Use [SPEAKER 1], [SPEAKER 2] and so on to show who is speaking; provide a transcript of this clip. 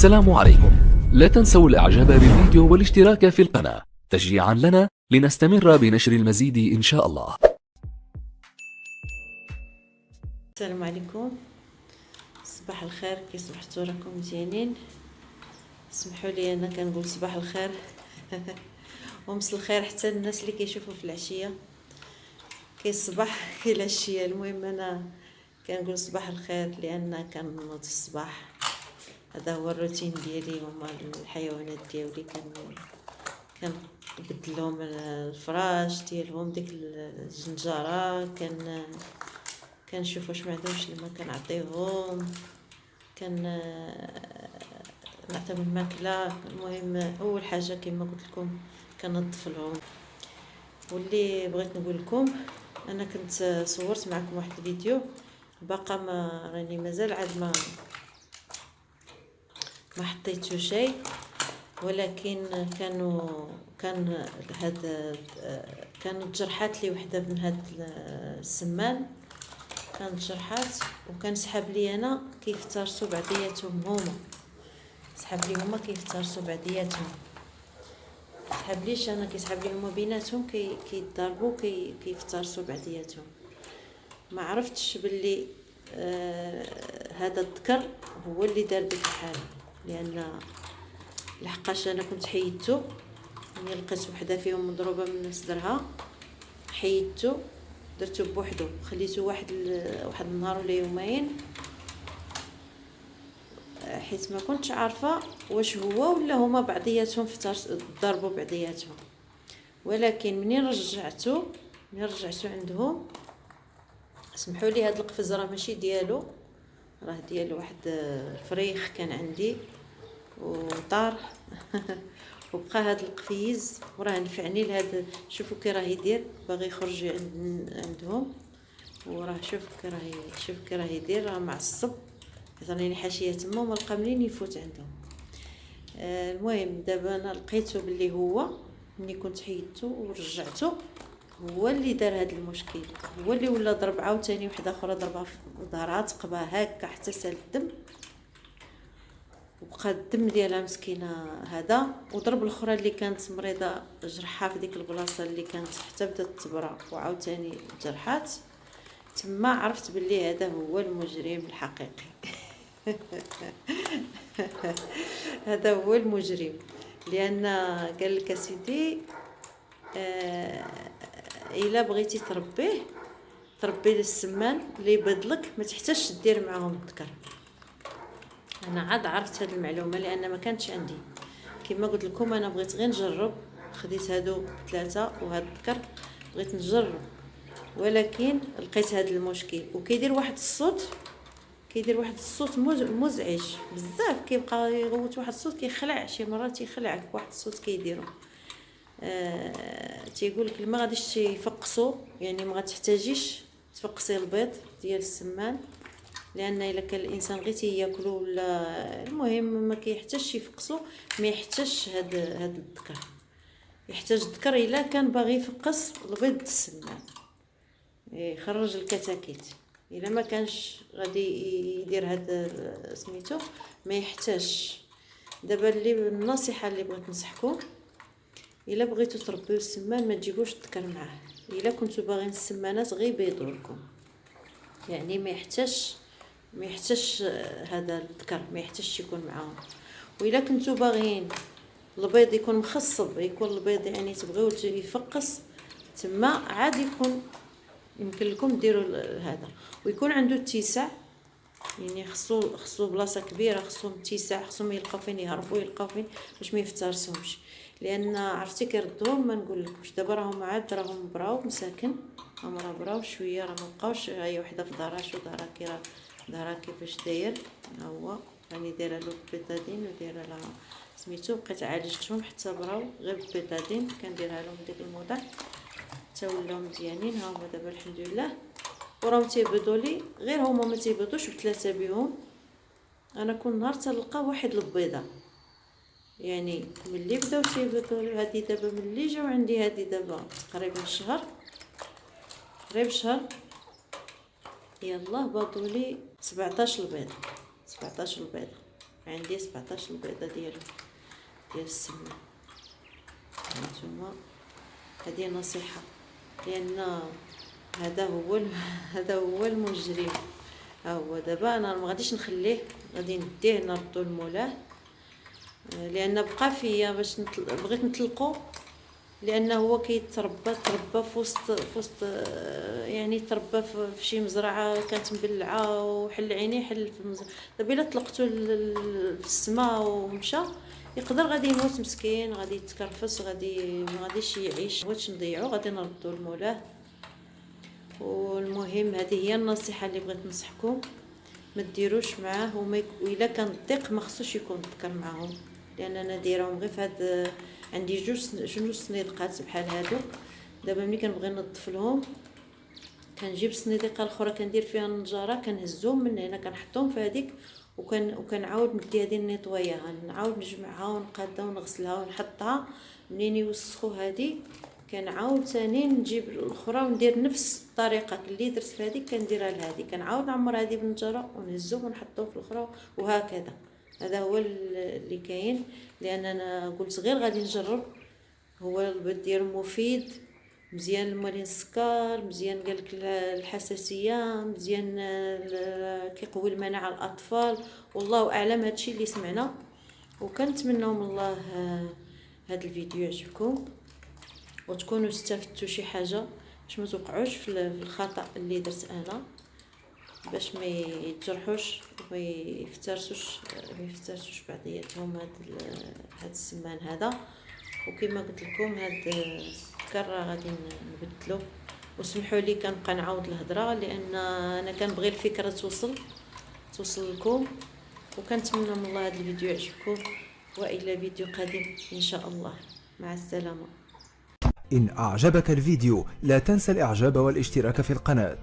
[SPEAKER 1] السلام عليكم. لا تنسوا الاعجاب بالفيديو والاشتراك في القناة تشجيعا لنا لنستمر بنشر المزيد ان شاء الله.
[SPEAKER 2] السلام عليكم، صباح الخير. كي صبحتوا راكم مزيانين؟ اسمحوا لي انا كنقول صباح الخير ومس الخير حتى الناس اللي كيشوفوا في العشيه. كي الصباح كي العشيه، المهم انا كنقول صباح الخير لان كنوض الصباح. هذا هو الروتين ديالي، هما الحيوانات ديالي كنبدل لهم الفراش ديالهم، ديك الجنجاره، كنشوف واش ما عندهمش الماء كنعطيهم، نعطيهم الماكله. المهم اول حاجه كما قلت لكم كنظف لهم. واللي بغيت نقول لكم، انا كنت صورت معكم واحد الفيديو باقا ما راني مازال عاد ما حطيتو شيء، ولكن كان كانت جرحات لي وحده من هاد السمان، كانت جرحات وكان سحب لي انا كيف تارسوا بعضياتهم هما، سحب لي هما كيف تارسوا بعضياتهم، سحب ليش انا كيسحب لي هما بيناتهم كيضربوا كيف تارسوا بعضياتهم. ما عرفتش باللي هذا الذكر هو اللي دار ديك الحاله، لان لحقاش انا كنت حيدته، ملي لقيت وحده فيهم مضروبه من صدرها حيدته، درته بوحدو، خليته واحد النهار ولا يومين، حيت ما كنتش عارفه واش هو ولا هما بعضياتهم ضربوا بعضياتهم. ولكن منين رجعته عندهم، سمحوا لي هاد القفز راه ماشي ديالو، راه ديال واحد الفريخ كان عندي وطار وبقى هاد القفيز وراه نفعني لهاد. شوفوا كي راه يدير، باغي يخرج عندهم، وراه شوف كي راه يدير، راه معصب، راني حاشيه تما وما لقى منين يفوت عندهم. المهم دابا انا لقيته باللي هو ملي كنت حيدته ورجعته هو اللي دار هذا المشكل، هو اللي ولا ضرب عاوتاني وحده اخرى، ضربها في ظهرها، تقبها هكا حتى سال الدم، وبقى الدم ديالها مسكينه هذا، وضرب الاخرى اللي كانت مريضه جرحها في ديك البلاصه اللي كانت حتى بدات تبرى وعاوتاني جرحات. تما عرفت باللي هذا هو المجرم الحقيقي هذا هو المجرم، لان قال لك سيدي الا بغيتي تربي السمان اللي يبيضلك ما تحتاجش دير معاهم الذكر. انا عاد عرفت هذه المعلومه لان ما كانتش عندي، كما قلت لكم انا بغيت غير نجرب، خديت هادو 3 وهاد الذكر بغيت نجرب، ولكن لقيت هذا المشكل. وكيدير واحد الصوت مزعج بزاف، كيبقى يغوت واحد الصوت كيخلع، شي مرات يخلعك واحد الصوت كيديروا. تيقول لك ما غاديش يفقسوا، يعني ما غتحتاجيش تفقسي البيض ديال السمان، لان الا كان الانسان غير تياكلو ولا المهم ما كيحتاجش يفقسوا، ما يحتاجش هاد الذكر. يحتاج الذكر الا كان باغي يفقس البيض السمان، يخرج الكتاكيت. الا ما كانش غادي يدير هذا سميتو ما يحتاجش. دابا اللي النصيحه اللي بغيت نصحكم، الا بغيتو تربيو السمان ما تجيبوش الذكر معاه، الا كنتو باغيين السمانات غير يبيضوا لكم، يعني ما يحتاجش هذا الذكر، ما يحتاجش يكون معاهم. والا كنتو باغيين البيض يكون مخصب، يكون البيض يعني تبغيو يفقس، تما عاد يمكن لكم ديروا هذا، ويكون عنده اتساع، يعني خصو بلاصه كبيره، خصهم اتساع، خصهم يلقاو فين يهربوا، يلقاو فين باش ما يفترسهمش، لان عرفتي كيردوهم. ما نقولكمش دابا راهم عاد راهم براو مساكن، راهم براو شويه، راه ما بقاوش. هي وحده في دارها، شو دارها كيفاش داير، ها هو راني دايره له بيتادين ودايره لها سميتو، بقيت عالجتهم حتى براو غير بالبيتادين، كنديرها لهم ديك الموضع حتى ولاو مزيانين. ها هما دابا الحمد لله، وراهم تيبيضوا لي، غير هما ما تيبيضوش ب3 بهم. انا كل نهار تلقى واحد البيضه، يعني ملي بداو تيبيضوا لي. هادي دابا ملي جاو عندي، هادي دابا تقريبا شهر، قريب شهر، يلاه باضوا لي 17 البيضه، 17 البيضه. عندي 17 البيضه ديال السمنه. هانتوما هذه نصيحه، لان هذا هو المجرم. ها هو دابا انا ما غاديش نخليه، غادي نديه نردو لمولاه، لان بقى فيا باش بغيت نطلقو، لانه هو تربى في وسط يعني تربى في شي مزرعه كانت مبلعه، وحل عينيه حل في المزرعه. دابا الا طلقتو في السماء ومشى يقدر غادي يموت مسكين، غادي يتكرفس، ما غاديش يعيش. بغيتش نضيعو، غادي نردو لمولاه. والمهم هذه هي النصيحه اللي بغيت ننصحكم، ما ديروش معاه، والا كان الضيق ما خصوش يكون تذكر معاهم، لان انا دايرهم غير في هاد. عندي جوج صنيدقات بحال هادو. دابا ملي كنبغي نظف لهم كنجيب الصنيدقه الاخرى كندير فيها النجاره، كنهزهم من هنا كنحطهم في هذيك، وكنعاود ندي هذه نيطوياها، نعاود نجمعها ونقادها ونغسلها ونحطها. منين يوسخوا هذه كنعاود ثاني نجيب الاخرى وندير نفس الطريقه اللي درت في هذيك كنديرها لهذه، كنعاود نعمر هذه بالنجاره ونهزهم ونحطهم في الاخرى، وهكذا. هذا هو اللي كاين، لان انا قلت غير غادي نجرب. هو البيض ديالو مفيد، مزيان لمريض السكر، مزيان قالك الحساسيه، مزيان كيقوي المناعه الاطفال. والله اعلم هادشي اللي سمعنا، وكنتمنى من الله هذا الفيديو يعجبكم وتكونوا استفدتوا شي حاجه، باش ما توقعوش في الخطا اللي درت انا، باش ما يتجرحوش وما يفترسوش بعضياتهم هاد السمان هذا. وكما قلت لكم هاد الكره غادي نبدلو، وسمحوا لي كنبقى نعاود الهضره، لان انا كنبغي الفكره توصل لكم. وكنتمنى من الله هذا الفيديو يعجبكم، والى فيديو قادم ان شاء الله. مع السلامه.
[SPEAKER 3] إن أعجبك الفيديو لا تنسى الإعجاب والاشتراك في القناة.